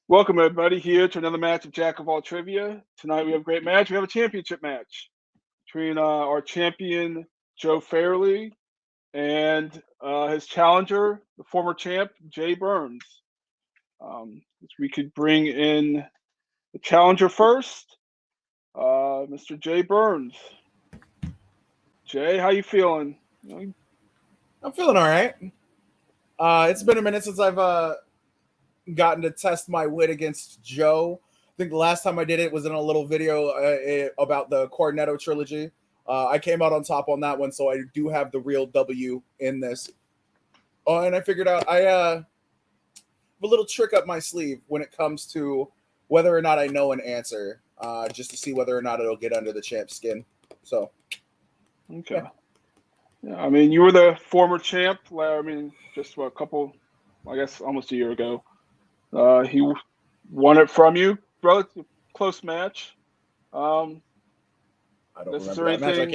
Welcome everybody here to another match of Jack of All Trivia. Tonight we have a great match. We have a championship match between our champion Joe Farrelly and his challenger, the former champ Jay Burnz. We could bring in the challenger first, Mr. Jay Burnz. Jay, how you feeling? I'm feeling all right. It's been a minute since I've gotten to test my wit against Joe. I think the last time I did it was in a little video about the Cornetto trilogy. I came out on top on that one, so I do have the real W in this. Oh, and I figured out I have a little trick up my sleeve when it comes to whether or not I know an answer, just to see whether or not it'll get under the champ's skin. So, okay. Yeah, I mean, you were the former champ. I mean, just a couple, I guess, almost a year ago. He won it from you, relatively close match. I don't remember that match. I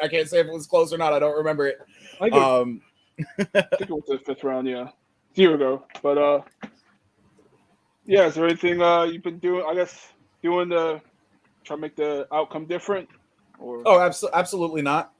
can't say if it was close or not. I don't remember it. I think it was the fifth round, yeah, a year ago. But yeah, is there anything you've been doing? I guess doing to try to make the outcome different? Or? Oh, absolutely not.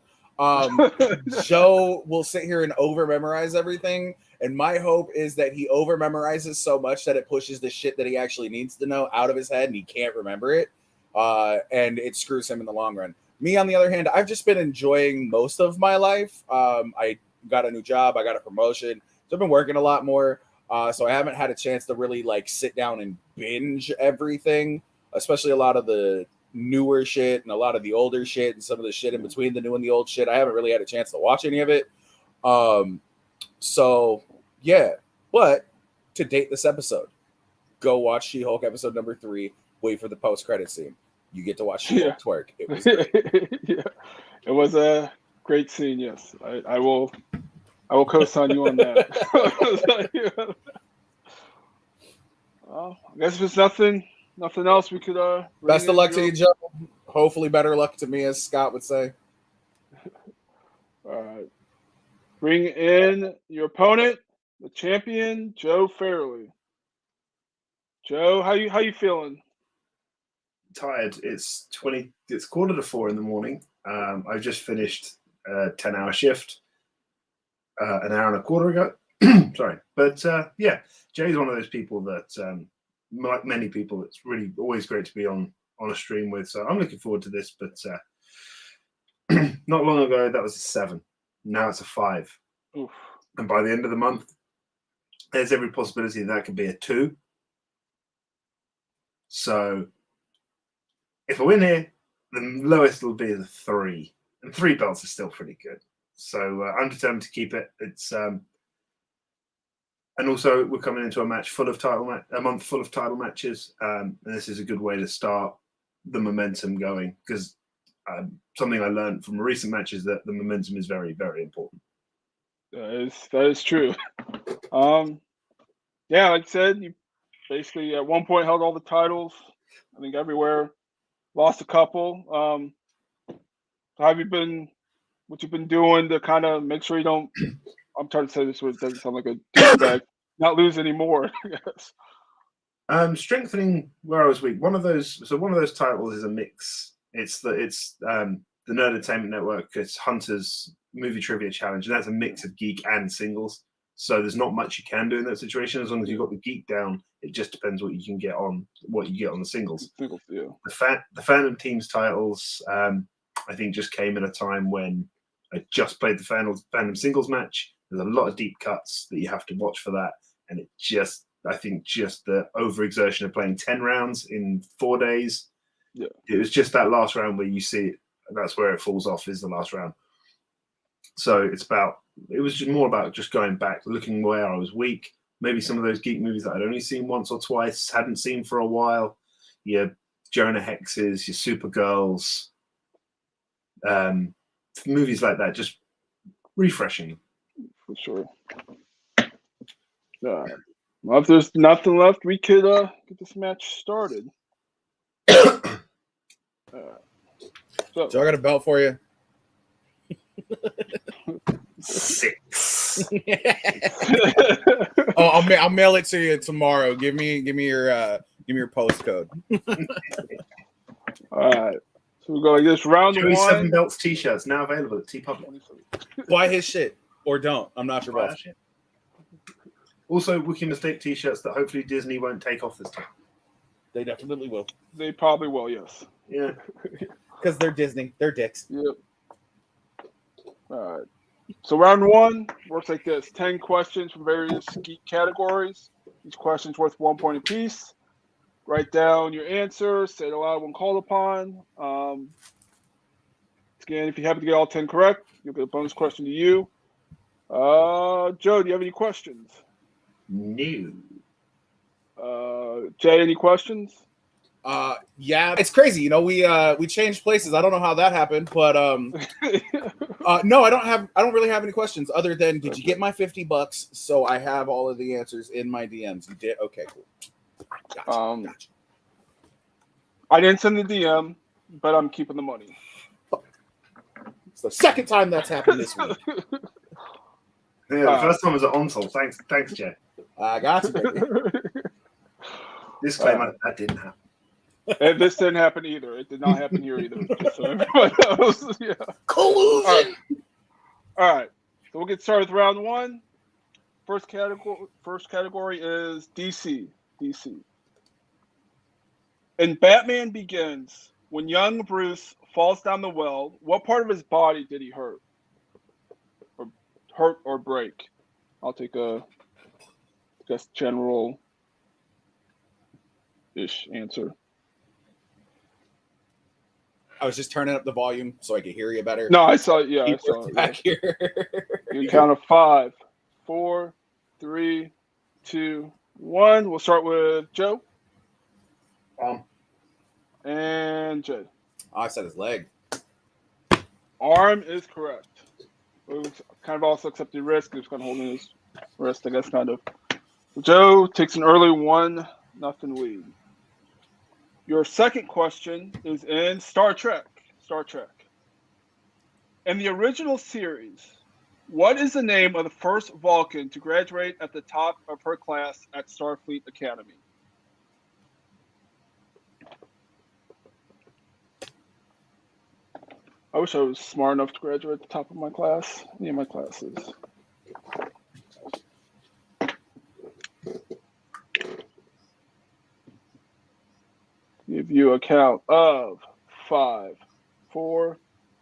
Joe will sit here and over memorize everything, and my hope is that he over memorizes so much that it pushes the shit that he actually needs to know out of his head and he can't remember it, and it screws him in the long run. Me, on the other hand, I've just been enjoying most of my life. I got a new job, I got a promotion, so I've been working a lot more, so I haven't had a chance to really sit down and binge everything, especially a lot of the newer shit and a lot of the older shit and some of the shit in between the new and the old shit. I haven't really had a chance to watch any of it. So yeah, but to date this episode, go watch She-Hulk episode number 3, wait for the post-credit scene. You get to watch She-Hulk twerk. It was great. Yeah, it was a great scene. Yes, I will co-sign you on that. Well, I guess there's nothing else we could best of luck to you, Joe. Hopefully better luck to me, as Scott would say. All right, bring in your opponent, the champion Joe Farrelly. Joe, how you feeling? Tired. It's 4:45 in the morning. I've just finished a 10-hour shift an hour and a quarter ago. Sorry, but yeah, Jay's one of those people that like many people, it's really always great to be on a stream with. So I'm looking forward to this. But not long ago, that was a 7. Now it's a 5. Oof. And by the end of the month, there's every possibility that could be a 2. So if I win here, the lowest will be the 3. And 3 belts is still pretty good. So I'm determined to keep it. It's and also we're coming into a month full of title matches, and this is a good way to start the momentum going, because something I learned from recent matches that the momentum is very, very important. That is true. Yeah, like I said, you basically at one point held all the titles. I think everywhere. Lost a couple. How have you been? What you've been doing to kind of make sure you don't? I'm trying to say this word doesn't sound like a douchebag. Not lose anymore. Yes. Strengthening where I was weak. One of those titles is a mix. It's the Nerd Entertainment Network. It's Hunter's Movie Trivia Challenge, and that's a mix of geek and singles. So there's not much you can do in that situation. As long as you've got the geek down, it just depends what you get on the singles. Yeah. The Phantom Teams titles, I think, just came at a time when I just played the Phantom singles match. There's a lot of deep cuts that you have to watch for that, and I think just the overexertion of playing 10 rounds in 4 days. Yeah. It was just that last round where you see it. That's where it falls off, is the last round. So it was just more about just going back, looking where I was weak. Maybe some of those geek movies that I'd only seen once or twice, hadn't seen for a while. Your Jonah Hexes, your Supergirls, movies like that, just refreshing. For sure. Well, if there's nothing left, we could get this match started. So I got a belt for you. 6. Yes. I'll mail it to you tomorrow. Give me your postcode. All right. So we go like this. Round Joey one. 7 Belts t-shirts now available at TeePublic. Buy his shit or don't. I'm not your boss. Also, Wookiee Mistake t-shirts that hopefully Disney won't take off this time. They definitely will. They probably will, yes. Yeah. Because they're Disney. They're dicks. Yep. All right. So round one works like this. 10 questions from various geek categories. Each question's worth 1 point apiece. Write down your answers. Say it aloud when called upon. Again, if you happen to get all 10 correct, you'll get a bonus question to you. Joe, do you have any questions? No. Jay, any questions? Yeah, it's crazy. You know, we changed places. I don't know how that happened, but no, I don't really have any questions other than did you get my $50? So I have all of the answers in my DMs. You did? Okay, cool. Gotcha. I didn't send the DM, but I'm keeping the money. It's the second time that's happened this week. Yeah, the first time was at Onsol. Thanks, Jay. I got you, baby. Disclaimer, that didn't happen. And this didn't happen either. It did not happen here either. Just so everybody knows. Yeah. Collusion. All right. So we'll get started with round one. First category is DC. DC. In Batman Begins, when young Bruce falls down the well, what part of his body did he hurt? Or break? I'll take a just general-ish answer. I was just turning up the volume so I could hear you better. No, I saw it. Yeah, I saw it. Back here. You count of 5, 4, 3, 2, 1. We'll start with Joe. And Jay. Oh, I said his leg. Arm is correct. It was kind of also accepted risk. He was kind of holding his wrist, I guess, kind of. Joe takes an early 1-0 lead. Your second question is in Star Trek. Star Trek. In the original series, what is the name of the first Vulcan to graduate at the top of her class at Starfleet Academy? I wish I was smart enough to graduate at the top of my class. Any of my classes. Give you a count of 5, 4,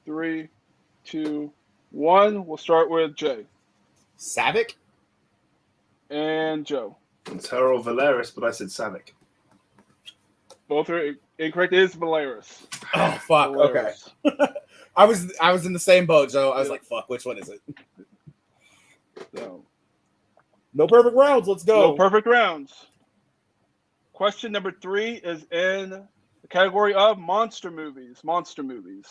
3, 2, 1. We'll start with Jay. Savick? And Joe. It's Harold Valeris, but I said Savick. Both are incorrect. It is Valeris. Oh, fuck. Valeris. Okay. I was in the same boat, Joe. I was like, fuck, which one is it? So, no perfect rounds. Let's go. No perfect rounds. Question number 3 is in the category of monster movies. Monster movies.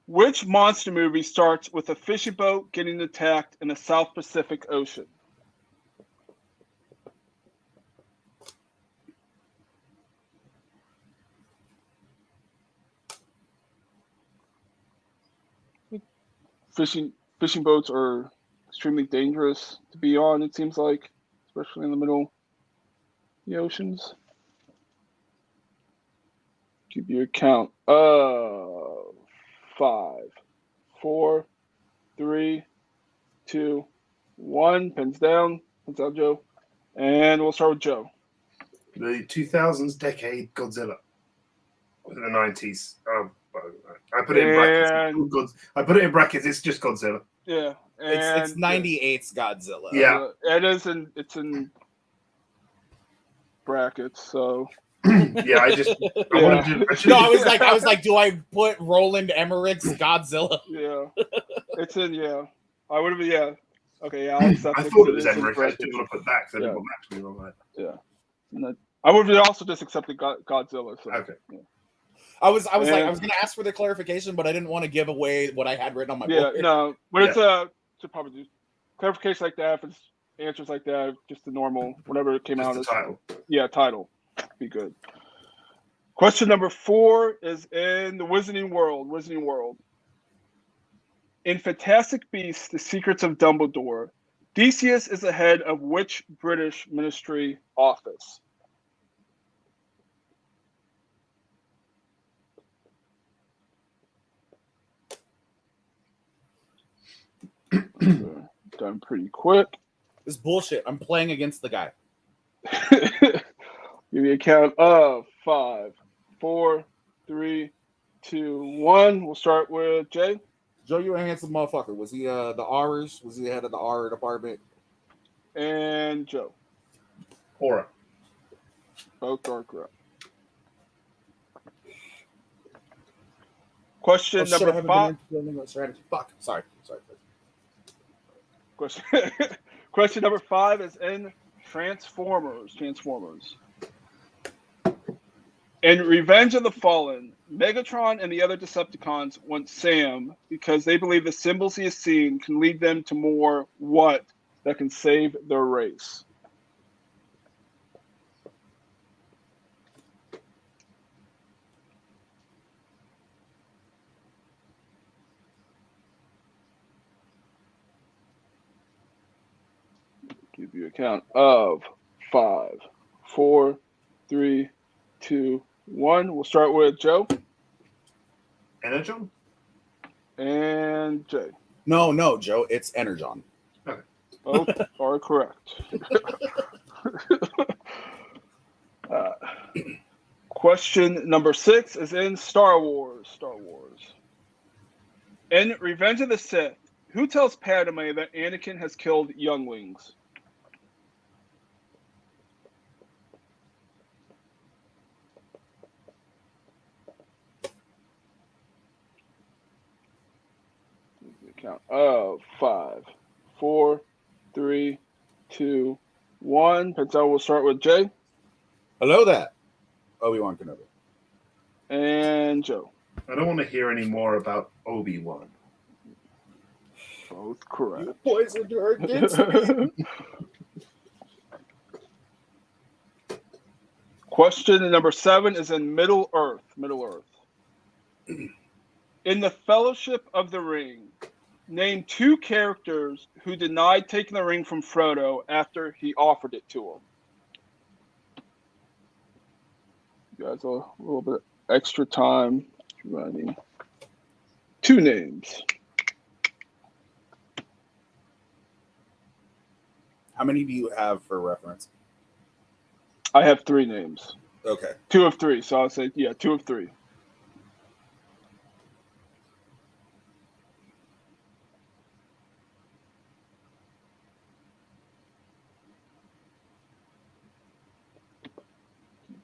Which monster movie starts with a fishing boat getting attacked in the South Pacific Ocean? Fishing boats are extremely dangerous to be on, it seems like, especially in the middle of the oceans. Give you a count of 5, 4, 3, 2, 1. Pens down, Joe. And we'll start with Joe. The 2000s decade Godzilla. In the 90s. I put it in brackets. I put it in brackets. It's just Godzilla. Yeah, and it's 98's Godzilla. Yeah, it is. It's in brackets. So yeah, I was like, do I put Roland Emmerich's Godzilla? Yeah, it's in. Yeah, I would have. Yeah, okay. Yeah, I thought it was Emmerich. I didn't want to put that because I didn't want that to be wrong. Yeah, I would have also just accepted Godzilla. So, okay. Yeah. I was going to ask for the clarification, but I didn't want to give away what I had written on my board. Yeah, no, but it's to probably do clarification like that. If it's answers like that, just the normal, whatever it came just out the as. Title. Yeah, title. Be good. Question number 4 is in the Wizarding World. Wizarding World. In Fantastic Beasts: The Secrets of Dumbledore, Theseus is the head of which British ministry office? Done pretty quick. This is bullshit. I'm playing against the guy. Give me a count of 5, 4, 3, 2, 1. We'll start with Jay. Joe, you a handsome motherfucker. Was he the R's? Was he the head of the R department? And Joe. Aura. Both are correct. Question number 5. Fuck. Sorry. Question number 5 is in Transformers. In Revenge of the Fallen, Megatron and the other Decepticons want Sam because they believe the symbols he has seen can lead them to more what that can save their race. Give you a count of 5, 4, 3, 2, 1. We'll start with Joe. Energon? And Jay. No, Joe. It's Energon. Okay. Both are correct. Question number 6 is in Star Wars. In Revenge of the Sith, who tells Padme that Anakin has killed younglings? Count of 5, 4, 3, 2, 1. Pentel will start with Jay. Hello there, Obi-Wan Kenobi. And Joe. I don't want to hear any more about Obi-Wan. Both correct. You poisoned her against me. Question number 7 is in Middle Earth. In the Fellowship of the Ring, name 2 characters who denied taking the ring from Frodo after he offered it to him. You guys, a little bit extra time. Writing 2 names. How many do you have for reference? I have 3 names. Okay. 2 of 3. So I'll say, 2 of 3.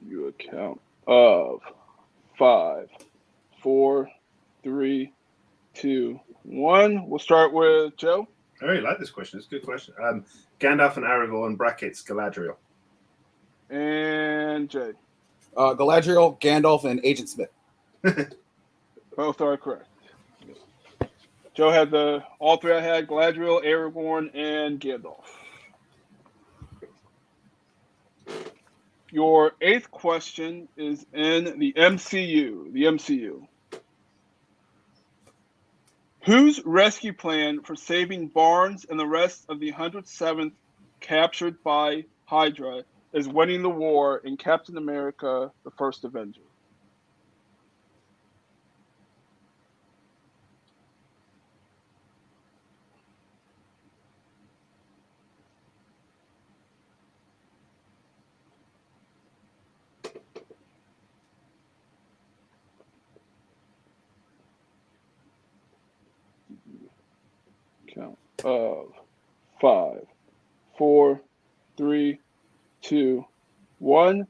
You a count of 5, 4, 3, 2, 1. We'll start with Joe. I really like this question. It's a good question. Gandalf and Aragorn brackets Galadriel. And Jay. Galadriel, Gandalf, and Agent Smith. Both are correct. Joe had all 3 I had: Galadriel, Aragorn, and Gandalf. Your 8th question is in the MCU. Whose rescue plan for saving Burnz and the rest of the 107th captured by Hydra is winning the war in Captain America: The First Avenger? Count of 5, 4, 3, 2, 1.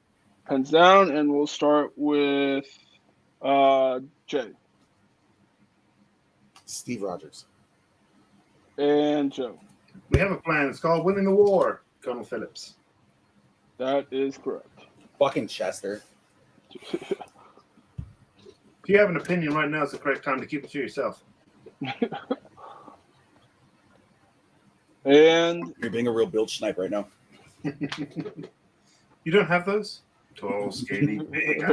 Pens down, and we'll start with Jay. Steve Rogers. And Joe. We have a plan. It's called Winning the War, Colonel Phillips. That is correct. Fucking Chester. If you have an opinion right now, it's the correct time to keep it to yourself. And You're being a real bilge snipe right now. You don't have those? Tall, skinny, big.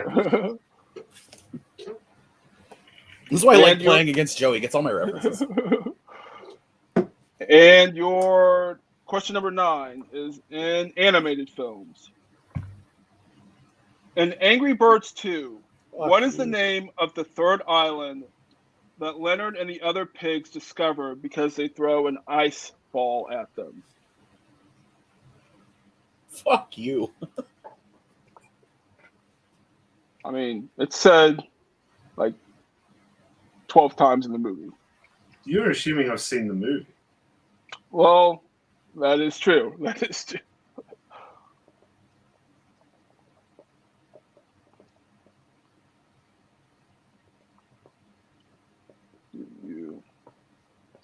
This is why I like playing against Joey. He gets all my references. And your question number 9 is in animated films. In Angry Birds 2, what is the name of the third island that Leonard and the other pigs discover because they throw an ice ball at them? Fuck you. I mean, it's said like 12 times in the movie. You're assuming I've seen the movie. Well, that is true. That is true.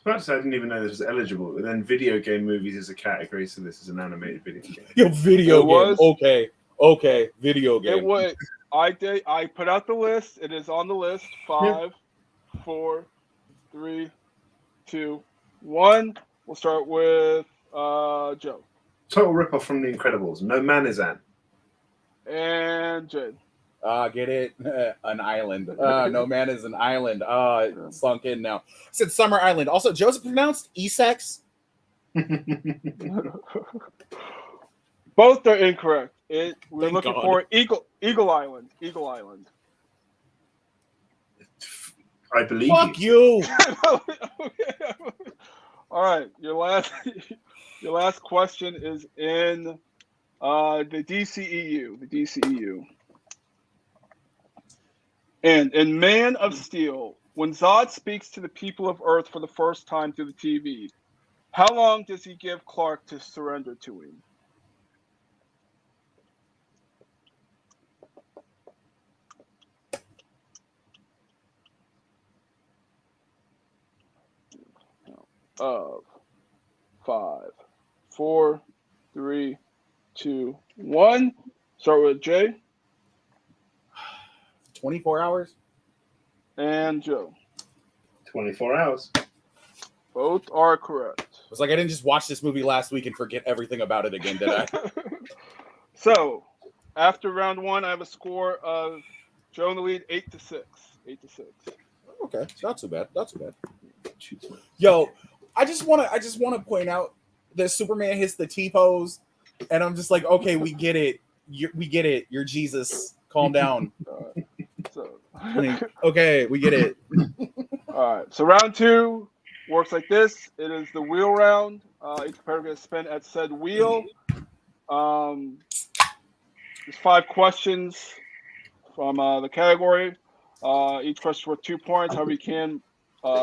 I didn't even know this was eligible. But then video game movies is a category, so this is an animated video game. Yo, video game. Okay, video game. It was. I put out the list. It is on the list. 5, 4, 3, 2, 1. We'll start with Joe. Total ripoff from The Incredibles. No man is Ant. And Jade. Get it? An island. No man is an island. It's sunk in now. I said Summer Island. Also, Joseph pronounced Essex. Both are incorrect. We're looking for Eagle Island. Eagle Island. I believe Fuck you. All right. Your last question is in the DCEU. The DCEU. And in Man of Steel, when Zod speaks to the people of Earth for the first time through the TV, how long does he give Clark to surrender to him? Of 5, 4, 3, 2, 1. Start with Jay. 24 hours. And Joe. 24 hours. Both are correct. It's like I didn't just watch this movie last week and forget everything about it again, did I? So, after round 1, I have a score of Joe in the lead, 8-6. 8-6. Okay, not too bad. Not too bad. Yo, I just want to point out that Superman hits the T-pose, and I'm just like, okay, we get it. We get it. You're Jesus. Calm down. Okay, we get it. All right. So round 2 works like this. It is the wheel round. Each competitor gets spin at said wheel. There's 5 questions from the category. Each question worth 2 points. However, you can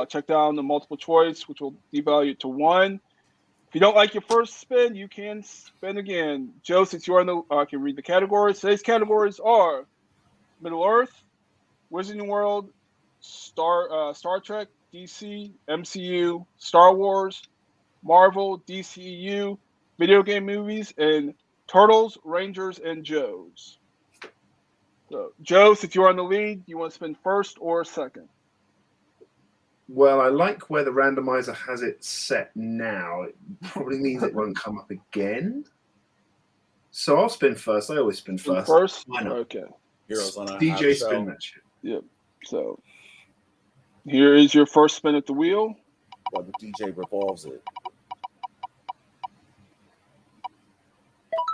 check down the multiple choice, which will devalue it to 1. If you don't like your first spin, you can spin again. Joe, since you are can read the categories. Today's categories are Middle Earth, Wizarding World, Star Trek, DC, MCU, Star Wars, Marvel, DCEU, video game movies, and Turtles, Rangers, and Joes. So, Joe, since you're on the lead, you want to spin first or second? Well, I like where the randomizer has it set now. It probably means it won't come up again. So I'll spin first. I always spin first. First? Why not? Okay. Heroes on a DJ spin that shit. Yep. So here is your first spin at the wheel. While the DJ revolves it.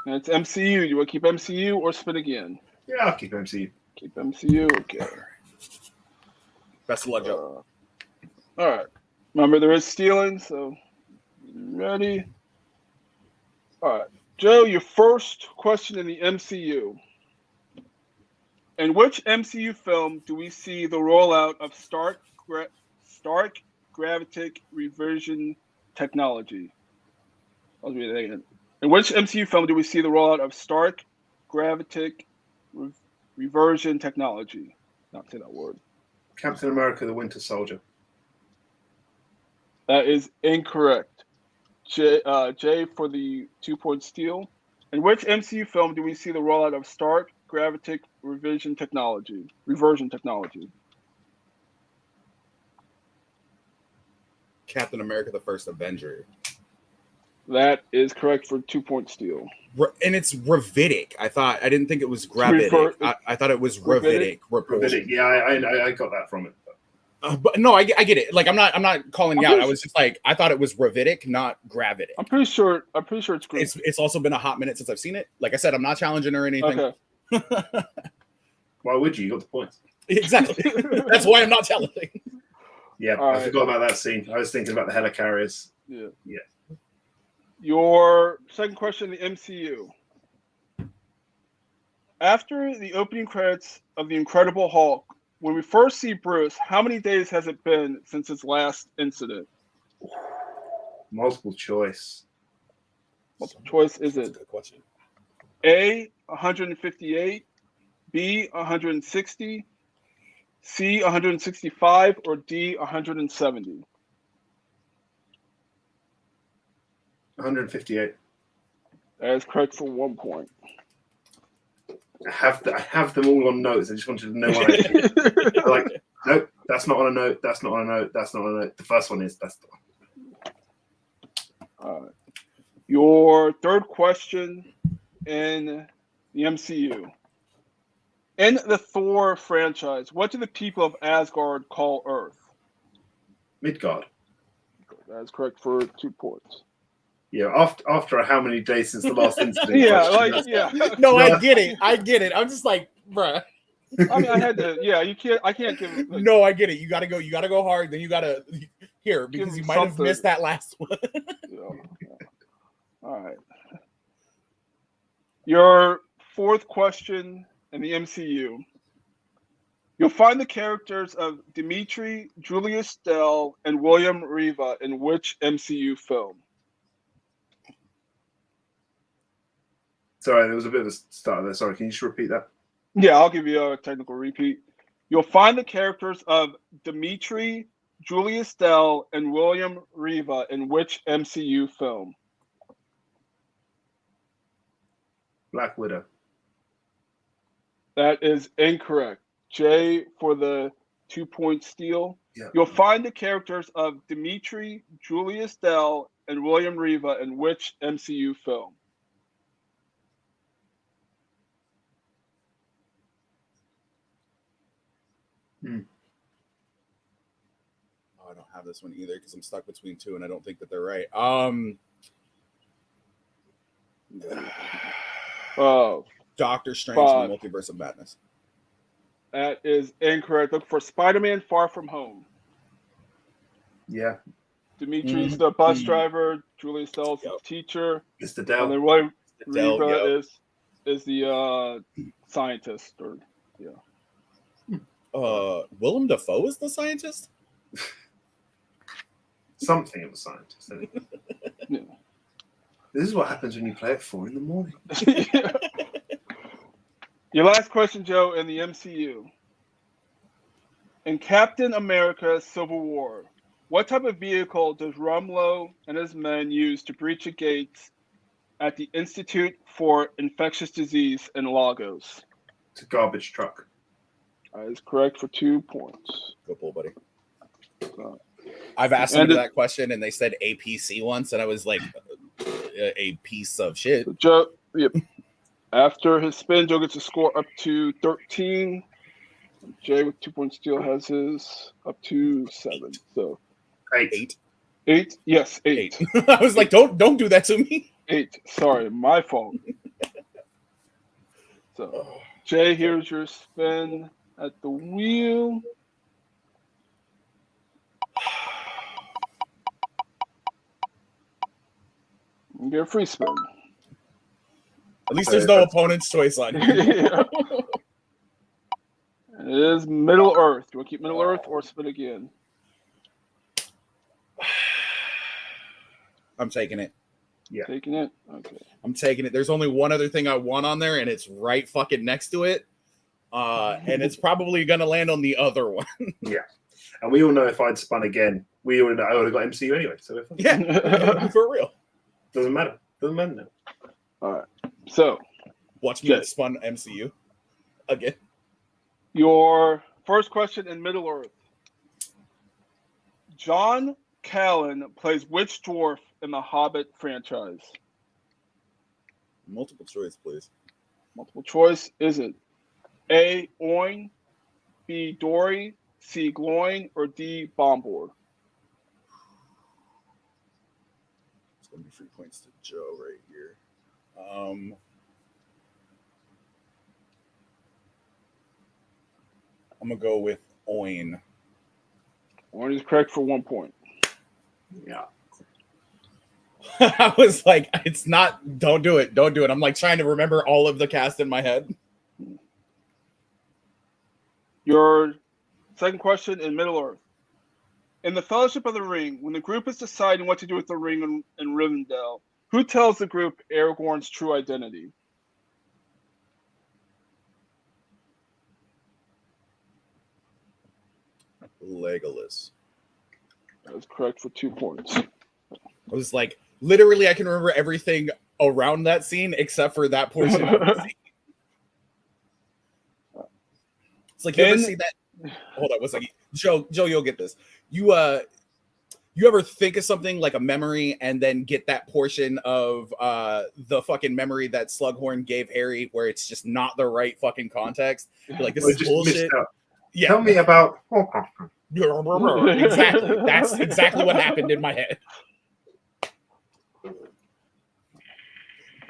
And it's MCU. You want to keep MCU or spin again? Yeah, I'll keep MCU. Keep MCU. Okay. Best of luck, Joe. All right. Remember, there is stealing, so ready? All right. Joe, your first question in the MCU. In which MCU film do we see the rollout of Stark gravitic reversion technology? I'll read it again. In which MCU film do we see the rollout of Stark gravitic reversion technology? Not say that word. Captain America: The Winter Soldier. That is incorrect. Jay for the 2-point steal. In which MCU film do we see the rollout of Stark gravitic reversion technology? Captain America: The First Avenger. That is correct for 2-point steal. And it's Ravitic. I didn't think it was gravitic. I thought it was Ravitic. Ravitic. Yeah, I got that from it. But no, I get it. Like I'm not calling you out. I was just like, I thought it was Ravidic, not Gravidic. I'm pretty sure it's Greek. It's also been a hot minute since I've seen it. Like I said, I'm not challenging or anything. Okay. Why would you? You got the points. Exactly. That's why I'm not challenging. Yeah, All I right. forgot about that scene. I was thinking about the helicarriers. Yeah. Yeah. Your second question in the MCU. After the opening credits of The Incredible Hulk, when we first see Bruce, how many days has it been since his last incident? Multiple choice. Multiple choice is That's a it good question. A, 158, B, 160, C, 165, or D, 170? 158. That is correct for 1 point. I have them all on notes. I just wanted to know what I did. I'm like, nope, that's not on a note. That's not on a note. That's not on a note. The first one is. That's the one. Your third question in the MCU. In the Thor franchise, what do the people of Asgard call Earth? Midgard. That is correct for 2 points. Yeah, after how many days since the last incident? Yeah, question, like, yeah. No, No. I get it. I'm just like, bruh. I mean, I had to. Yeah, I can't give. Like, No, I get it. You gotta go hard. Then you gotta here because Give you him might have something. missed that last one. yeah. All right. Your fourth question in the MCU. You'll find the characters of Dimitri, Julius Dell, and William Riva in which MCU film? Sorry, there was a bit of a start there. Sorry, can you just repeat that? Yeah, I'll give you a technical repeat. You'll find the characters of Dimitri, Julius Dell, and William Riva in which MCU film? Black Widow. That is incorrect. Jay for the 2 point steal. Yeah. You'll find the characters of Dimitri, Julius Dell, and William Riva in which MCU film? Oh, I don't have this one either because I'm stuck between two and I don't think that they're right. Doctor Strange and the Multiverse of Madness. That is incorrect. Look for Spider-Man Far From Home. Yeah. Dimitri's the bus driver. Julius Dell's the teacher. Mr. And Dell. then William Dell, Riva is the scientist. Or Willem Dafoe is the scientist? Something of a scientist. Yeah. This is what happens when you play at 4 a.m. Your last question, Joe, in the MCU. In Captain America Civil War, what type of vehicle does Rumlow and his men use to breach the gates at the Institute for Infectious Disease in Lagos? It's a garbage truck. That is correct for 2 points. Go pull, buddy. I've asked them And that question and they said APC once, and I was like, a piece of shit. Joe, yep. After his spin, Joe gets a score up to 13. Jay with 2 points steal has his up to 7. So 8. 8? Yes, 8. I was like, don't do that to me. 8. Sorry, my fault. So Jay, here's your spin at the wheel. You get a free spin. At least there's no opponent's choice on here. Yeah. It is Middle Earth. Do you want to keep Middle Earth or spin again? I'm taking it. Yeah. Taking it? Okay. I'm taking it. There's only one other thing I want on there, and it's right fucking next to it. And it's probably going to land on the other one. Yeah. And we all know if I'd spun again, I would have got MCU anyway. So Yeah, for real. Doesn't matter. Doesn't matter now. All right. So, watch me get spun MCU again. Your first question in Middle Earth. John Callan plays which dwarf in the Hobbit franchise? Multiple choice, please. Multiple choice. Is it A, Oin, B, Dory, C. Gloin, or D. Bombor? It's gonna be 3 points to Joe right here. I'm gonna go with Oin. Oin is correct for 1 point. Yeah. I was like, it's not. Don't do it. Don't do it. I'm like trying to remember all of the cast in my head. Your second question in Middle Earth. In the Fellowship of the Ring, when the group is deciding what to do with the ring in Rivendell, who tells the group Aragorn's true identity? Legolas. That is correct for 2 points. I was like, literally, I can remember everything around that scene except for that portion of the scene. It's like, you ever see that? Hold on, one second. Joe, you'll get this. You ever think of something like a memory and then get that portion of the fucking memory that Slughorn gave Harry where it's just not the right fucking context? You're like, this is bullshit. Yeah. Tell me about. Exactly. That's exactly what happened in my head.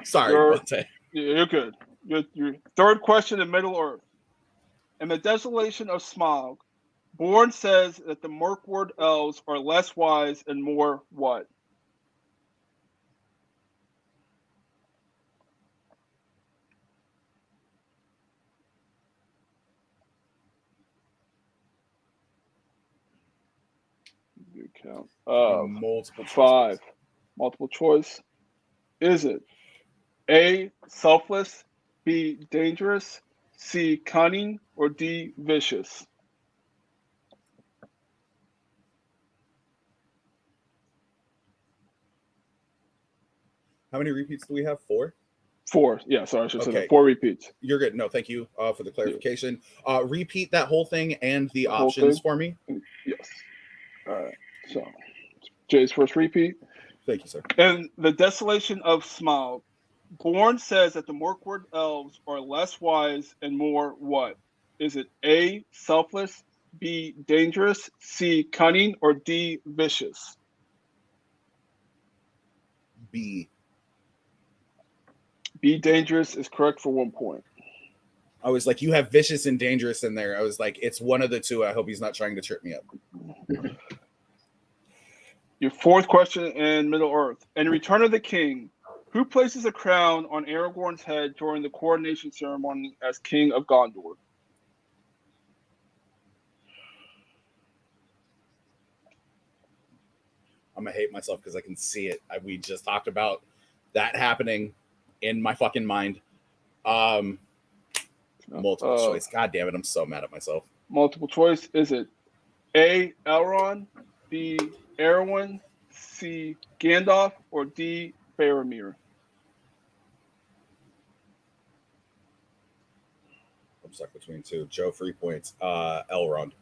Sorry about that. You're good. Your third question in Middle Earth. In the Desolation of Smaug, Bjorn says that the Mirkwood elves are less wise and more what? You count. Multiple 5. Multiple choice. Is it A, selfless, B, dangerous, C, cunning, or D, vicious? How many repeats do we have? 4? 4. Yeah, sorry, I should say Okay. that. 4 repeats. You're good. No, thank you for the clarification. Repeat that whole thing and the whole options thing? for me. Yes. All right. So, Jay's first repeat. Thank you, sir. In the Desolation of Smaug, Bjorn says that the Mirkwood elves are less wise and more what? Is it A, selfless, B, dangerous, C, cunning, or D, vicious? B. B, dangerous is correct for 1 point. I was like, you have vicious and dangerous in there. I was like, it's one of the two. I hope he's not trying to trip me up. Your fourth question in Middle Earth. In Return of the King, who places a crown on Aragorn's head during the coronation ceremony as King of Gondor? I'm going to hate myself because I can see it. We just talked about that happening in my fucking mind. Multiple choice. God damn it. I'm so mad at myself. Multiple choice. Is it A, Elrond, B, Arwen, C, Gandalf, or D, Faramir? I'm stuck between two. Joe, 3 points. Elrond.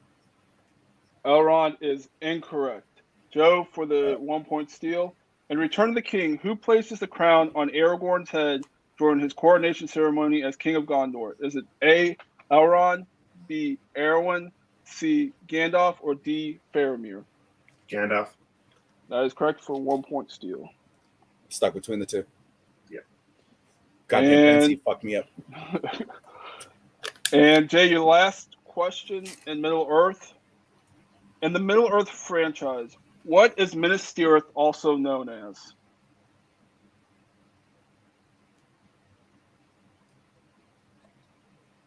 Elrond is incorrect. Joe for the 1 point steal. In Return of the King, who places the crown on Aragorn's head during his coronation ceremony as King of Gondor? Is it A, Elrond, B, Arwen, C, Gandalf, or D, Faramir? Gandalf. That is correct for 1 point steal. Stuck between the two. Yeah. Goddamn fancy fucked me up. And Jay, your last question in Middle Earth. In the Middle Earth franchise, what is Minas Tirith also known as?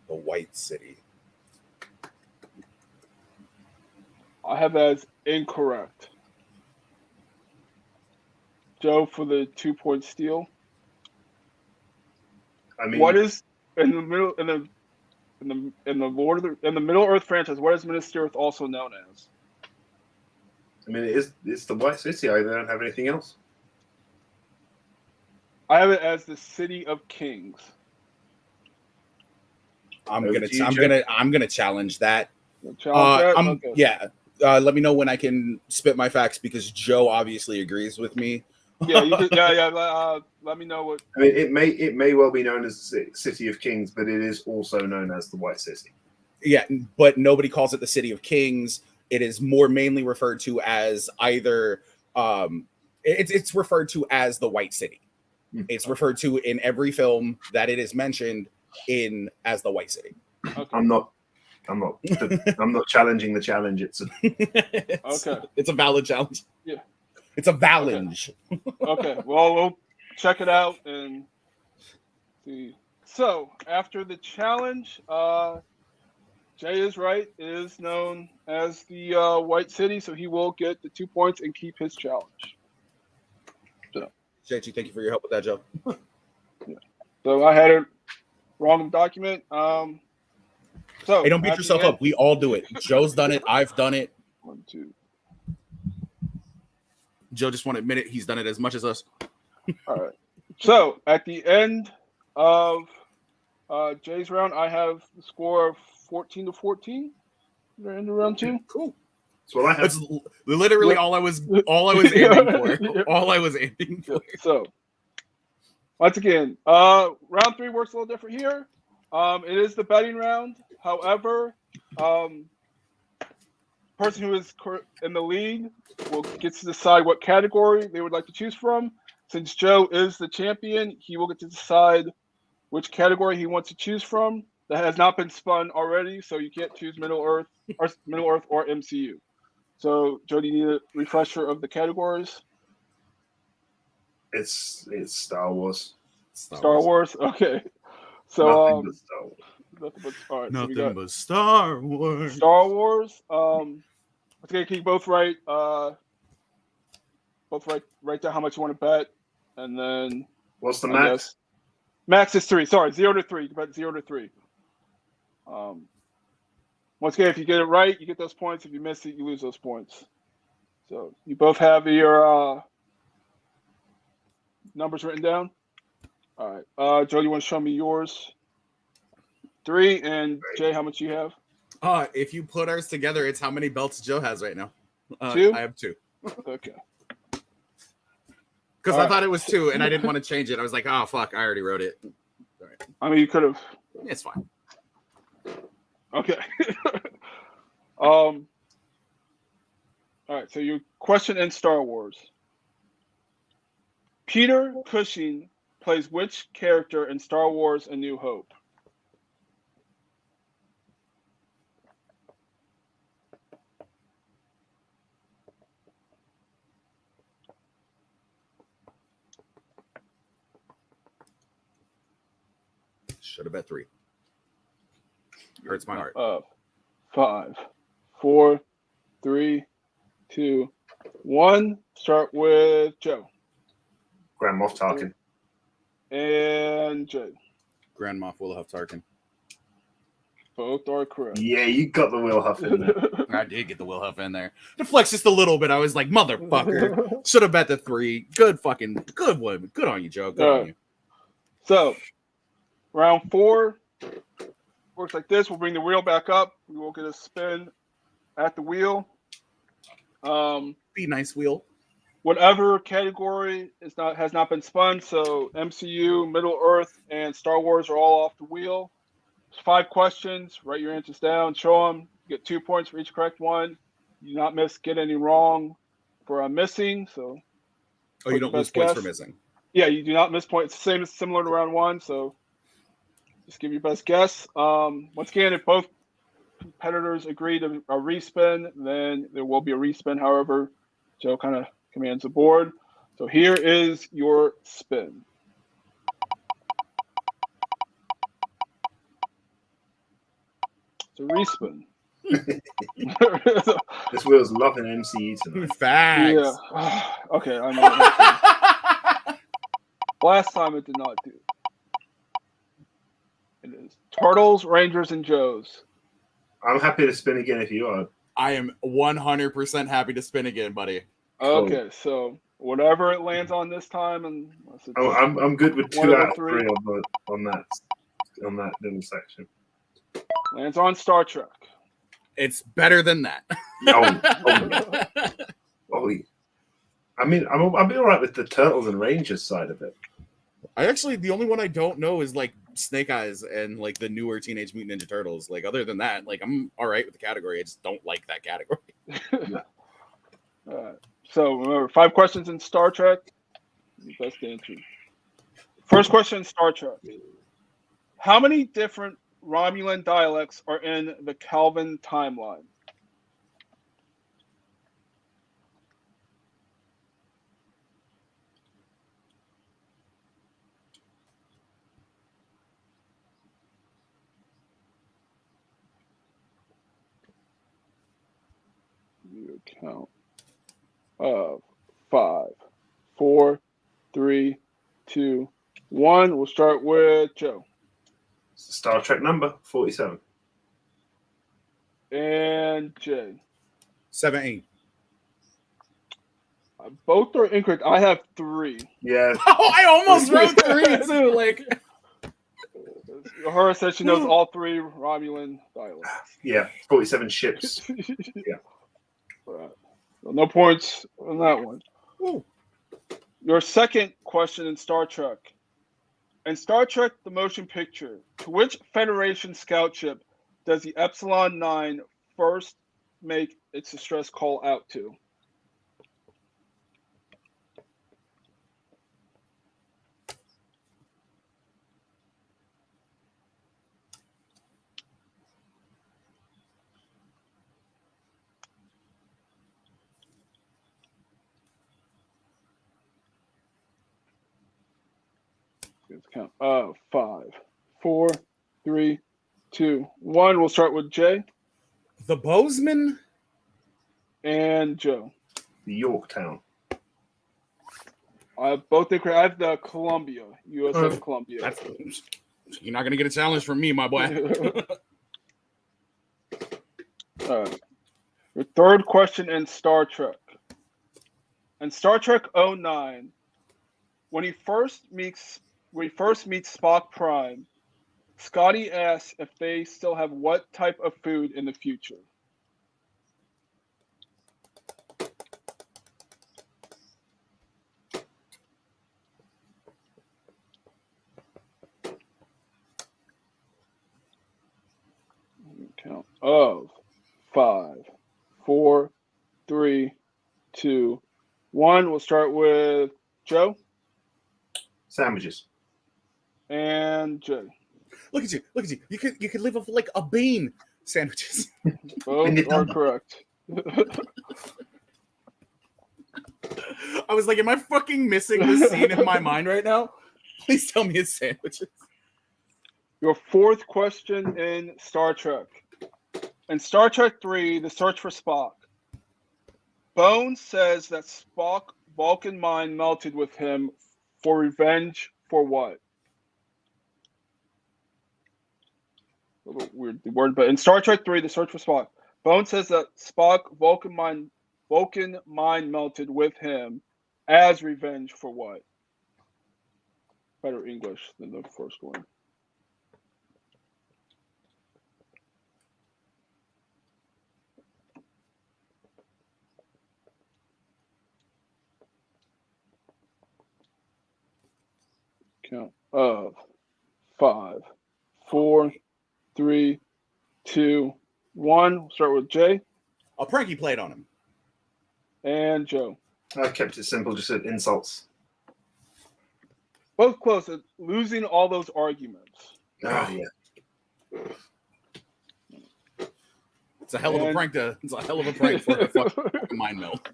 The White City. I have that as incorrect. Joe for the 2 point steal. I mean, What is in the middle in the Middle Earth franchise? What is Minas Tirith also known as? I mean, it's the White City. I don't have anything else. I have it as the City of Kings. I'm gonna challenge that. Okay. Yeah. Let me know when I can spit my facts because Joe obviously agrees with me. Yeah, you could, let me know what. I mean, it may well be known as the City of Kings, but it is also known as the White City. Yeah, but nobody calls it the City of Kings. It is more mainly referred to as either it's referred to as the White City. It's referred to in every film that it is mentioned in as the White City. Okay. I'm not challenging the challenge. It's a valid challenge. Yeah. It's a challenge. Okay. Well, we'll check it out and see. So after the challenge, Jay is right. It is known as the White City, so he will get the 2 points and keep his challenge. So, JT, thank you for your help with that, Joe. So I had it wrong document. So hey, don't beat yourself up. We all do it. Joe's done it. I've done it. 1, 2. Joe just want to admit it. He's done it as much as us. All right. So at the end of Jay's round, I have the score of 14-14. We're into round 2. Cool. That's what I have. That's literally all I was aiming for. Yeah. All I was aiming for. So once again, round 3 works a little different here. It is the betting round. However, person who is in the lead get to decide what category they would like to choose from. Since Joe is the champion, he will get to decide which category he wants to choose from. That has not been spun already, so you can't choose Middle Earth or MCU. So, Joe, do you need a refresher of the categories? It's Star Wars. Star Wars. Okay. So Nothing but Star Wars. nothing but all right. Nothing so we got but Star Wars. Star Wars. Okay, can you both write write down how much you want to bet, and then What's the I max? guess- max is 3. Sorry, 0-3. You bet 0-3. Once again, if you get it right, you get those points. If you miss it, you lose those points. So you both have your numbers written down. All right, Joe, you want to show me yours? 3, and Jay, how much you have? If you put ours together, it's how many belts Joe has right now. 2? I have 2. Okay. Because I thought it was 2, and I didn't want to change it. I was like, oh, fuck, I already wrote it. All right. I mean, you could have. It's fine. Okay. All right, so your question in Star Wars. Peter Cushing plays which character in Star Wars A New Hope? Should have bet 3. Hurts my heart. 5, 4, 3, 2, 1. Start with Joe. Grand Moff Tarkin. And Jay. Grand Moff Wilhuff Tarkin. Both are correct. Yeah, you got the Will Huff in there. I did get the Wilhuff in there. To flex just a little bit, I was like, motherfucker. Should have bet the 3. Good one. Good on you, Joe. Good on you. So, round 4 works like this. We'll bring the wheel back up. We will get a spin at the wheel. Be nice, wheel. Whatever category has not been spun. So MCU, Middle Earth, and Star Wars are all off the wheel. There's 5 questions. Write your answers down. Show them. You get 2 points for each correct one. You do not get any wrong for missing. So. Oh, you don't lose points for missing. Yeah, you do not miss points. Similar to round 1. So. Just give your best guess. Once again, if both competitors agree to a respin, then there will be a respin. However, Joe kind of commands the board. So here is your spin. It's a respin. This wheel's loving MCE tonight. Facts. Yeah. Okay, I know. Last time it did not do. It is Turtles, Rangers, and Joes. I'm happy to spin again if you are. I am 100% happy to spin again, buddy. Okay, so whatever it lands on this time, and I'm good with 2 out of 3 on that little section. Lands on Star Trek. It's better than that. Oh, I mean, I'll be all right with the Turtles and Rangers side of it. The only one I don't know is like Snake Eyes and like the newer Teenage Mutant Ninja Turtles. Like other than that, like I'm all right with the category. I just don't like that category. So remember, 5 questions in Star Trek. Best answer. First question in Star Trek. How many different Romulan dialects are in the Calvin timeline? You count. 5, 4, 3, 2, 1. We'll start with Joe. Star Trek number 47. And Jay. 17. Both are incorrect. I have 3. Yeah. Oh, I almost wrote 3 too. Like Her said she knows all 3 Romulan dialects. Yeah, 47 ships. Yeah. Right. So no points on that one. Ooh. Your second question in Star Trek. In Star Trek The Motion Picture, to which Federation scout ship does the Epsilon 9 first make its distress call out to? Let's count. 5, 4, 3, 2, 1. We'll start with Jay. The Bozeman and Joe. The Yorktown. Both incorrect. I have the Columbia. USS Columbia. You're not gonna get a challenge from me, my boy. Your third question in Star Trek. In Star Trek 09, when he first meets Spock Prime, Scotty asks if they still have what type of food in the future. Count of 5, 4, 3, 2, 1. We'll start with Joe. Sandwiches. And Jay. Look at you. You could live off like a bean sandwiches. Both are correct. I was like, am I fucking missing this scene in my mind right now? Please tell me it's sandwiches. Your fourth question in Star Trek. In Star Trek 3, The Search for Spock, Bones says that Spock Vulcan mind melted with him for revenge for what? A little weird word, but in Star Trek 3, The Search for Spock, Bones says that Spock Vulcan mind melted with him as revenge for what? Better English than the first one. Count of 5, 4, 3, 2, 1. We'll start with Jay. A prank he played on him. And Joe. I kept it simple, just insults. Both close at losing all those arguments. Oh, yeah. It's a hell of a prank for a fucking mind melt.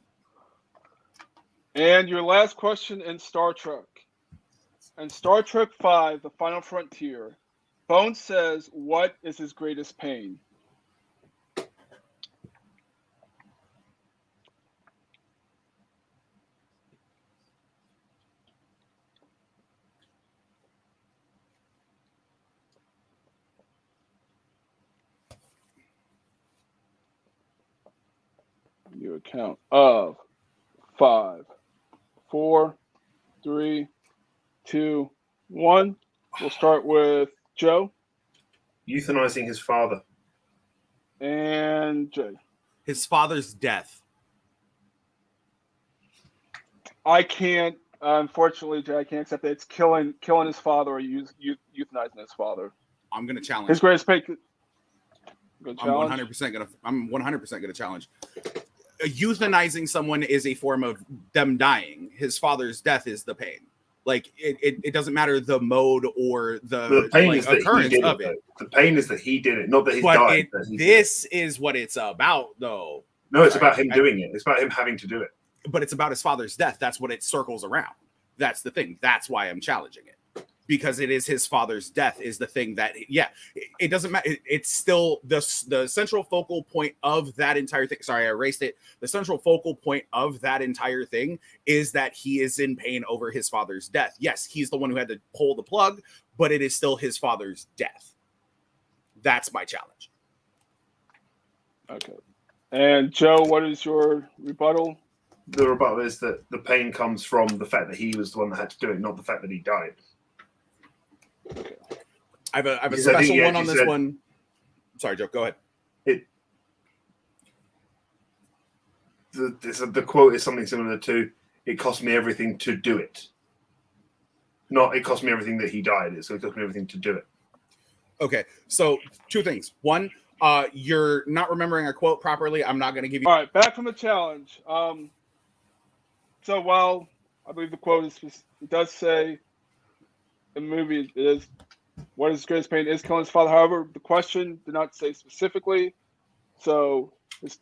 And your last question in Star Trek. In Star Trek 5, The Final Frontier, Bones says, what is his greatest pain? You count of 5, 4, 3, 2, 1. We'll start with Joe. Euthanizing his father. And Jay. His father's death. I can't Unfortunately, Jay, I can't accept that. It's killing his father or euthanizing his father. I'm gonna challenge. His greatest pain. I'm 100% gonna challenge. Euthanizing someone is a form of them dying. His father's death is the pain. Like it doesn't matter the mode or the pain is that occurrence he did of it. it. The pain is that he did it, not that he's But died. this is what it's about, though. No, it's about him doing it. It's about him having to do it. But it's about his father's death. That's what it circles around. That's the thing. That's why I'm challenging it. Because it is his father's death is the thing that, it doesn't matter. It's still the central focal point of that entire thing. Sorry, I erased it. The central focal point of that entire thing is that he is in pain over his father's death. Yes, he's the one who had to pull the plug, but it is still his father's death. That's my challenge. Okay. And Joe, what is your rebuttal? The rebuttal is that the pain comes from the fact that he was the one that had to do it, not the fact that he died. Okay. I have a special one on this one. Sorry, Joe, go ahead. The quote is something similar to, "It cost me everything to do it." Not, "It cost me everything that he died." So it cost me everything to do it. Okay, so two things. One, you're not remembering a quote properly. I'm not going to give you. All right, back from the challenge. So while I believe the quote it does say in the movie it is, what is his greatest pain is killing his father. However, the question did not say specifically. So the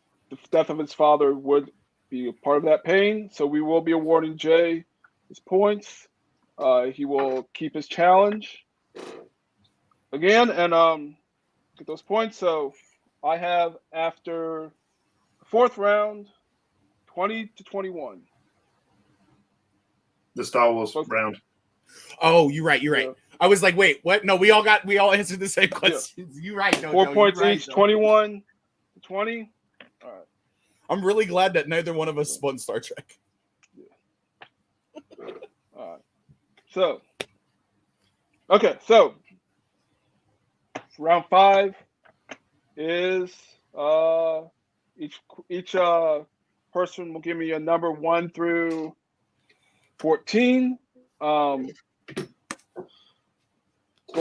death of his father would be a part of that pain. So we will be awarding Jay his points. He will keep his challenge again and get those points. So I have, after the fourth round, 20-21. The Star Wars round. Oh, you're right. Yeah. I was like, wait, what? No, we all answered the same questions. Yeah. You're right. No, 4 points each, 21-20. All right. I'm really glad that neither one of us spun Star Trek. Yeah. All right. So, okay. So, round 5 is each person will give me a number 1 through 14. Going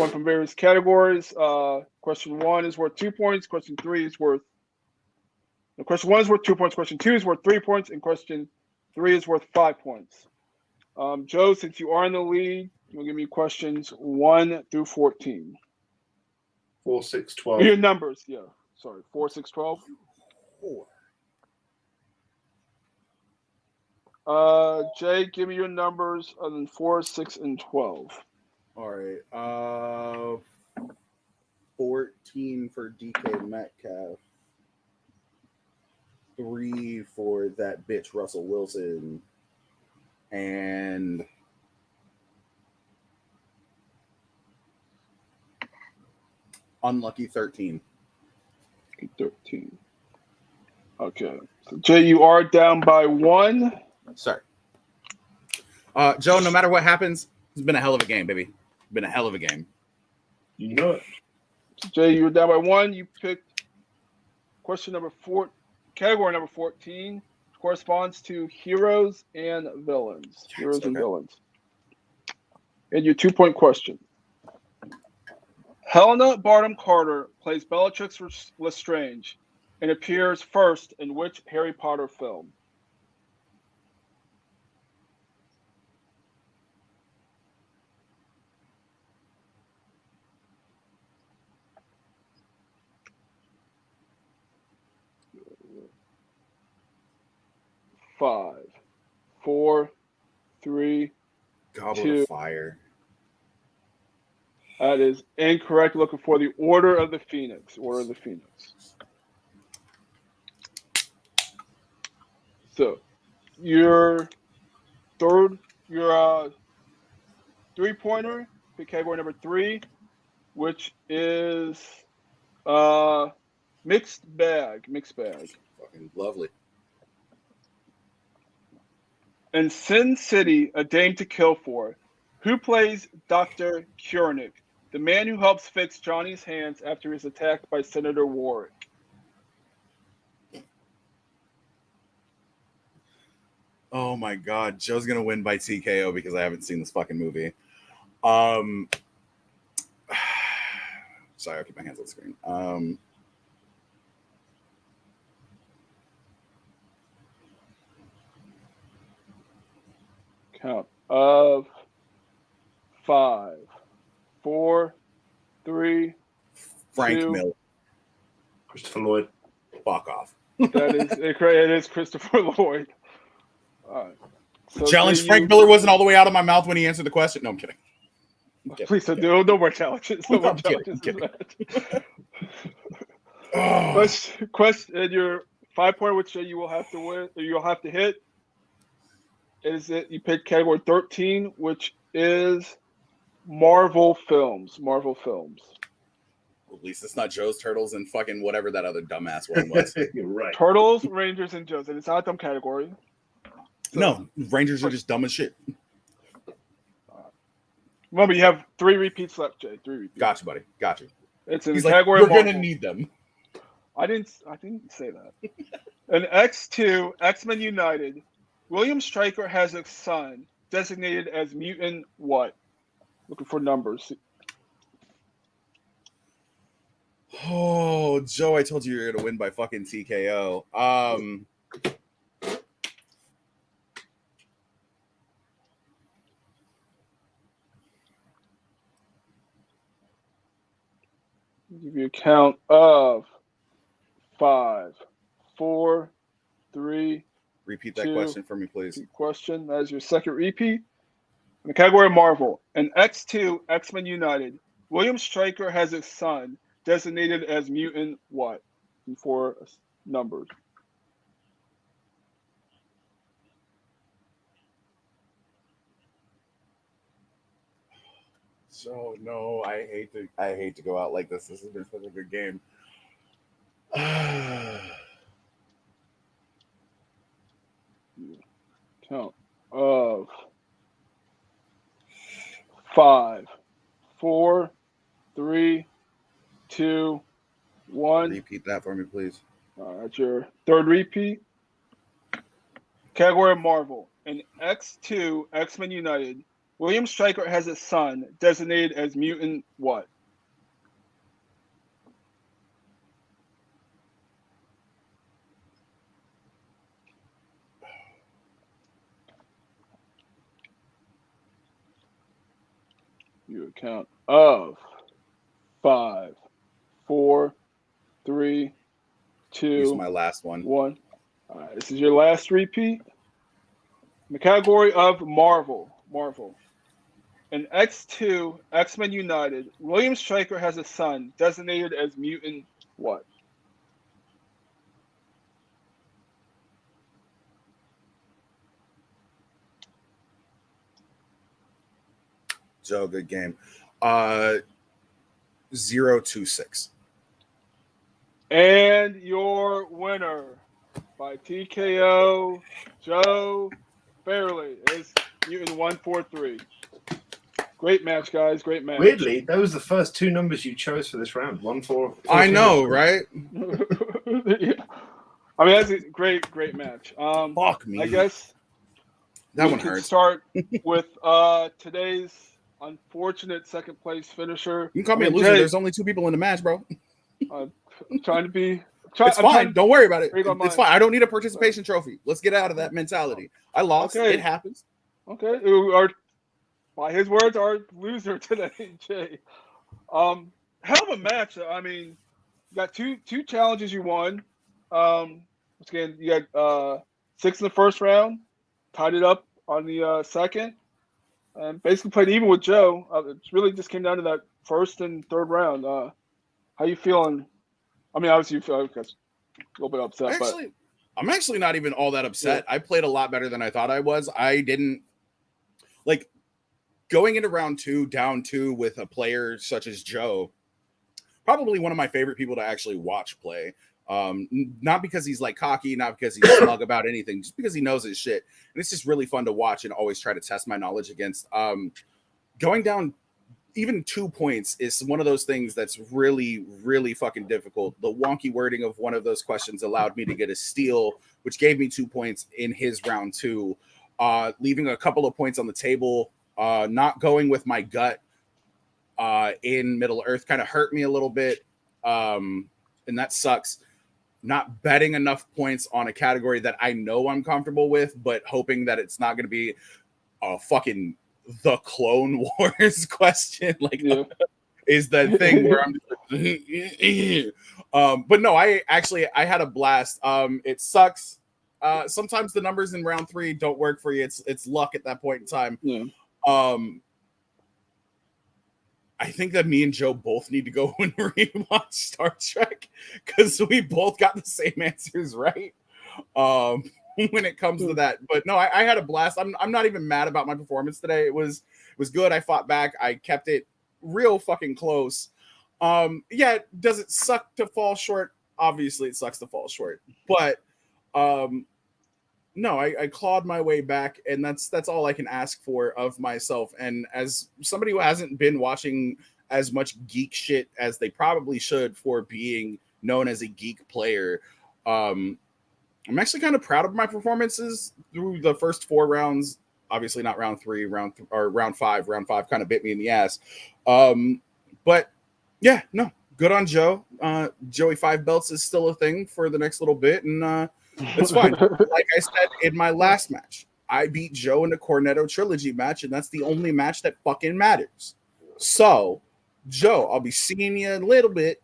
from various categories. Question 1 is worth 2 points. Question 3 is worth. No, question 1 is worth 2 points. Question 2 is worth 3 points, and question 3 is worth 5 points. Joe, since you are in the lead, you'll give me questions 1 through 14. 4, 6, 12. Your numbers, yeah. Sorry, 4, 6, 12. 4. Jay, give me your numbers other than 4, 6, and 12. All right. 14 for DK Metcalf. 3 for that bitch Russell Wilson. And unlucky 13. 13. Okay. So Jay, you are down by 1. Sorry. Joe, no matter what happens, it's been a hell of a game, baby. Been a hell of a game. You know it. So Jay, you were down by 1. You picked question number 4, category number 14, corresponds to heroes and villains. Heroes and villains. And your 2-point question. Helena Bonham Carter plays Bellatrix Lestrange and appears first in which Harry Potter film? Five, 4, 3, Goblet 2. of Fire. That is incorrect. Looking for the Order of the Phoenix. Order of the Phoenix. So, your 3-pointer, pick category number 3, which is mixed bag. Mixed bag. Fucking lovely. In Sin City, A Dame to Kill For, who plays Dr. Koenig, the man who helps fix Johnny's hands after he's attacked by Senator Warwick? Oh my god, Joe's gonna win by TKO because I haven't seen this fucking movie. Sorry, I'll keep my hands on the screen. Count of 5, 4, 3. Frank 2. Miller. Christopher Lloyd. Fuck off. That is it is Christopher Lloyd. All right. So Challenge Frank Miller wasn't all the way out of my mouth when he answered the question. No, I'm kidding. Please don't do no more challenges. No more challenges. Question. Your 5-point, which you will have to win, or you'll have to hit. Is it you picked category 13, which is Marvel films. Marvel films. At least it's not Joe's Turtles and fucking whatever that other dumbass one was. You're right. Turtles, Rangers, and Joes, and it's not a dumb category. So, no, Rangers are just dumb as shit. Remember, you have 3 repeats left, Jay. 3 repeats. Gotcha, buddy. Gotcha. It's in He's the like, category. We're of Marvel. gonna need them. I didn't say that. In X2, X-Men United, William Stryker has a son designated as mutant what? Looking for numbers. Oh, Joe, I told you you're gonna win by fucking TKO. Give you a count of 5, 4, 3. Repeat that 2. question for me, please. Question. That is your second repeat. In the category of Marvel, in X2, X-Men United, William Stryker has a son designated as mutant what? And 4 numbers. So no, I hate to go out like this. This has been such a good game. Count of 5, 4, 3, 2, 1. Repeat that for me, please. That's your third repeat. Category of Marvel. In X2, X-Men United, William Stryker has a son designated as mutant what? You count of 5, 4, 3, 2. This is my last one. 1. All right, this is your last repeat. In the category of Marvel. In X2, X-Men United, William Stryker has a son designated as mutant what? Joe, good game. 0-2-6. And your winner by TKO, Joe Farrelly, is mutant 143. Great match, guys. Great match. Weirdly, those were the first 2 numbers you chose for this round. 1, 4. I know, right? Yeah. I mean, that's a great match. Fuck me. I guess that we one can hurts. start with today's unfortunate second place finisher. You can call me a loser. There's only 2 people in the match, bro. I'm trying to be. It's fine. Don't worry about it. It's fine. I don't need a participation participation trophy. Let's get out of that mentality. I lost. Okay. It happens. Okay. By his words, our loser today, Jay. Hell of a match. I mean, you got two challenges you won. Again, you got 6 in the first round, tied it up on the second, and basically played even with Joe. It really just came down to that first and third round. How you feeling? I mean, obviously you feel a little bit upset. I'm actually not even all that upset. Yeah. I played a lot better than I thought I was. I didn't like going into round 2, down 2 with a player such as Joe. Probably one of my favorite people to actually watch play. Not because he's like cocky, not because he's smug about anything, just because he knows his shit. And it's just really fun to watch and always try to test my knowledge against. Going down even 2 points is one of those things that's really, really fucking difficult. The wonky wording of one of those questions allowed me to get a steal, which gave me 2 points in his round 2, leaving a couple of points on the table. Not going with my gut in Middle Earth kind of hurt me a little bit, and that sucks. Not betting enough points on a category that I know I'm comfortable with, but hoping that it's not going to be a fucking the Clone Wars question, like is the thing where I'm just like, but no, I had a blast. It sucks. Sometimes the numbers in round 3 don't work for you. It's luck at that point in time. Yeah. I think that me and Joe both need to go and rewatch Star Trek because we both got the same answers right. When it comes to that, but no, I had a blast. I'm not even mad about my performance today. It was good. I fought back. I kept it real fucking close. Yeah, does it suck to fall short? Obviously, it sucks to fall short, but no, I clawed my way back, and that's all I can ask for of myself. And as somebody who hasn't been watching as much geek shit as they probably should for being known as a geek player, I'm actually kind of proud of my performances through the first 4 rounds. Obviously not round 3, round 5. Round 5 kind of bit me in the ass. But yeah, no, good on Joe. Joey 5 belts is still a thing for the next little bit, and it's fine. Like I said in my last match, I beat Joe in the Cornetto trilogy match, and that's the only match that fucking matters. So, Joe, I'll be seeing you in a little bit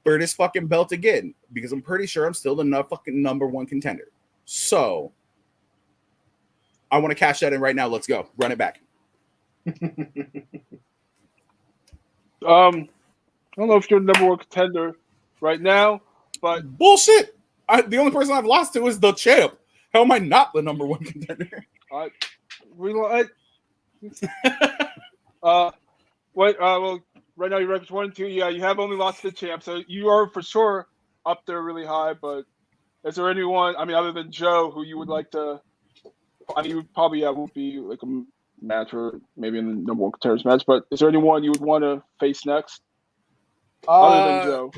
for this fucking belt again, because I'm pretty sure I'm still the fucking number 1 contender. So, I want to cash that in right now. Let's go. Run it back. I don't know if you're the number 1 contender right now, but bullshit. The only person I've lost to is the champ. How am I not the number 1 contender? Well, right now your record's 1 and 2. Yeah, you have only lost to the champ, so you are for sure up there really high. But is there anyone, I mean, other than Joe, who you would like to? I mean, you would probably won't be like a match or maybe in the number 1 contenders match. But is there anyone you would want to face next, other than Joe?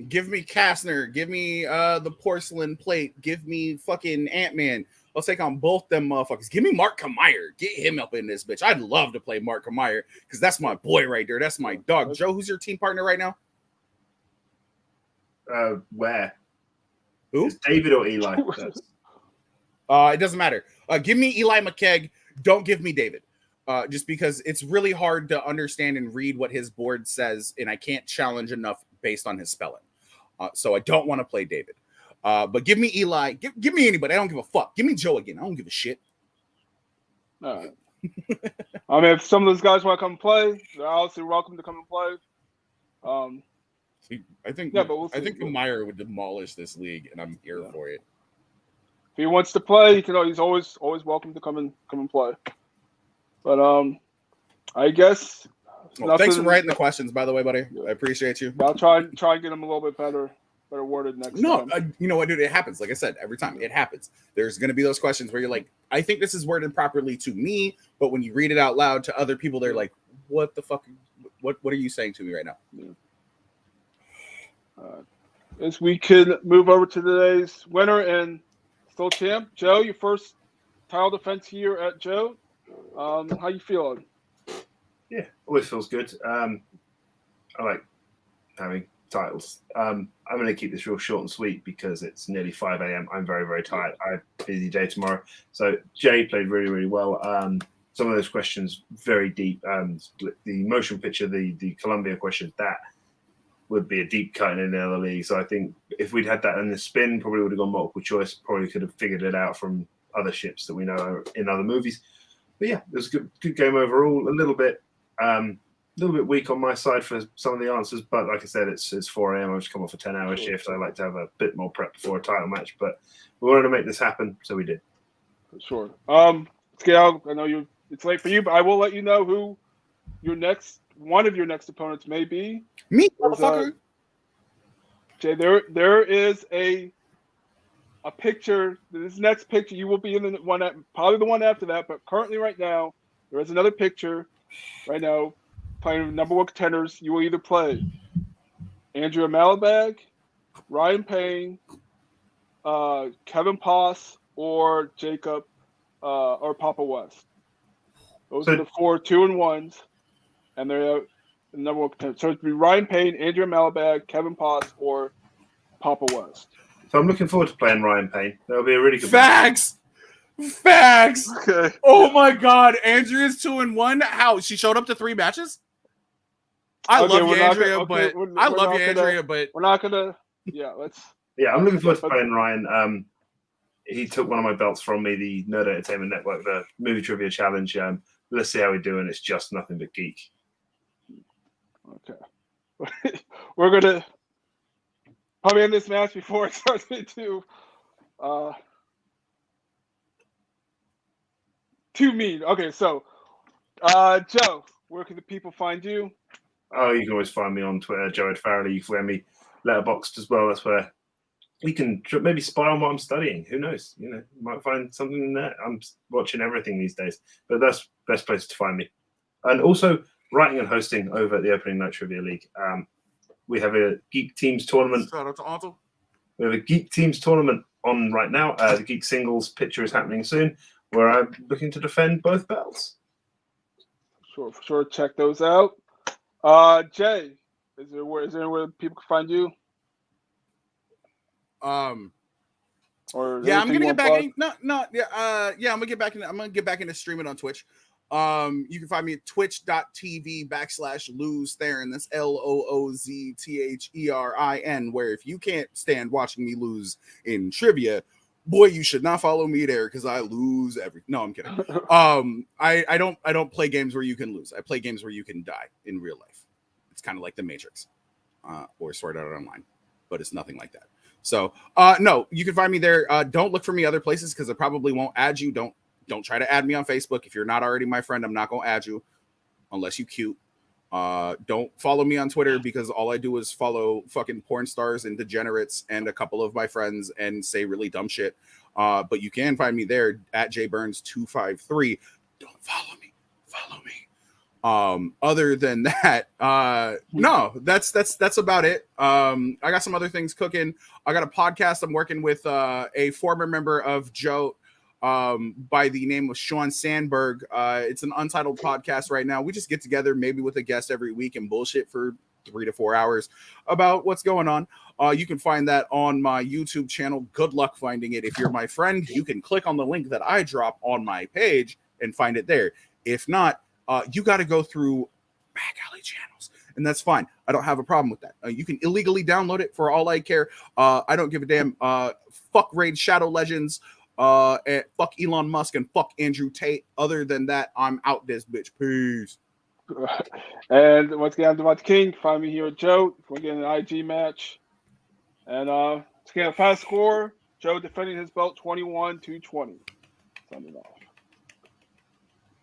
Give me Kastner. Give me the porcelain plate. Give me fucking Ant-Man. I'll take on both them motherfuckers. Give me Mark Kameyer. Get him up in this bitch. I'd love to play Mark Kameyer because that's my boy right there. That's my dog. Joe, who's your team partner right now? Where? Who? Is David or Eli? It doesn't matter. Give me Eli McKegg. Don't give me David. Just because it's really hard to understand and read what his board says, and I can't challenge enough based on his spelling. So I don't want to play David. But give me Eli. Give me anybody. I don't give a fuck. Give me Joe again. I don't give a shit. All right. I mean, if some of those guys want to come and play, they're obviously welcome to come and play. I think we'll see. I think Meyer would demolish this league, and I'm here for it. If he wants to play, he's always welcome to come and play. But I guess. Well, thanks for writing the questions, by the way, buddy. I appreciate you. I'll try and get them a little bit better worded next time. No, you know what, dude? It happens. Like I said, every time it happens. There's going to be those questions where you're like, I think this is worded properly to me, but when you read it out loud to other people, they're like, what the fuck? What are you saying to me right now? Yeah. As we can move over to today's winner and still champ, Joe, your first title defense here at Joe. How you feeling? Yeah, always feels good. I like having titles. I'm going to keep this real short and sweet because it's nearly 5 a.m. I'm very, very tired. I have a busy day tomorrow. So Jay played really, really well. Some of those questions very deep. The motion picture, the Columbia question, that would be a deep cut in another league. So I think if we'd had that in the spin, probably would have gone multiple choice. Probably could have figured it out from other ships that we know in other movies. But yeah, it was a good game overall. A little bit weak on my side for some of the answers, but like I said, it's 4 a.m. I've just come off a 10-hour shift. I like to have a bit more prep before a title match, but we wanted to make this happen, so we did. For sure. Scale, I know it's late for you, but I will let you know who one of your next opponents may be. Me, motherfucker. Jay, there is a picture. This next picture, you will be in the one probably the one after that, but currently right now, there is another picture right now playing number one contenders. You will either play Andrea Malabag, Ryan Payne, Kevin Poss, or Jacob or Papa West. Those are the 4 2-1s, and they're the number one contender. So it'd be Ryan Payne, Andrea Malabag, Kevin Poss, or Papa West. So I'm looking forward to playing Ryan Payne. That'll be a really good Facts. Facts. Okay. Oh my God, Andrea's 2-1. How she showed up to 3 matches? I love you, Andrea, but we're not gonna. Yeah, let's. Yeah, I'm looking forward to playing Ryan. He took one of my belts from me, the Nerd Entertainment Network, the Movie Trivia Challenge. Let's see how we do, and it's just nothing but geek. Okay. We're gonna probably end this match before it starts into too mean. Okay, so Joe, where can the people find you? Oh, you can always find me on Twitter, JOAT Farrelly. You can find me letterboxed as well. That's where we can maybe spy on what I'm studying. Who knows? You might find something in there. I'm watching everything these days, but that's the best place to find me. And also writing and hosting over at the Opening Night Trivia League. We have a Geek Teams tournament. Shout out to Otto. We have a Geek Teams tournament on right now. The Geek Singles picture is happening soon, where I'm looking to defend both belts. Sure, for sure. Check those out. Jay, is there anywhere people can find you? Or yeah, I'm gonna get back in. I'm gonna get back in. I'm gonna get back into streaming on Twitch. You can find me at twitch.tv/Lose Theron. That's LOOZTHERIN. Where if you can't stand watching me lose in trivia, boy, you should not follow me there because I lose everything. No, I'm kidding. I don't play games where you can lose. I play games where you can die in real life. It's kind of like The Matrix, or Sword Art Online, but it's nothing like that. So no, you can find me there. Don't look for me other places because I probably won't add you. Don't try to add me on Facebook. If you're not already my friend, I'm not gonna add you unless you cute. Don't follow me on Twitter because all I do is follow fucking porn stars and degenerates and a couple of my friends and say really dumb shit. But you can find me there at jburns253. Don't follow me. Follow me. Other than that, no, that's about it. I got some other things cooking. I got a podcast I'm working with a former member of JOAT by the name of Sean Sandberg. It's an untitled podcast right now. We just get together maybe with a guest every week and bullshit for 3 to 4 hours about what's going on. You can find that on my YouTube channel. Good luck finding it. If you're my friend, you can click on the link that I drop on my page and find it there. If not, you got to go through back alley channels, and that's fine. I don't have a problem with that. You can illegally download it for all I care. I don't give a damn. Fuck Raid Shadow Legends. And fuck Elon Musk and fuck Andrew Tate. Other than that, I'm out this bitch. Peace. And once again, I'm Devontae King. Find me here at Joe. We're getting an IG match. And once again, a fast score. Joe defending his belt 21-20. Signing off.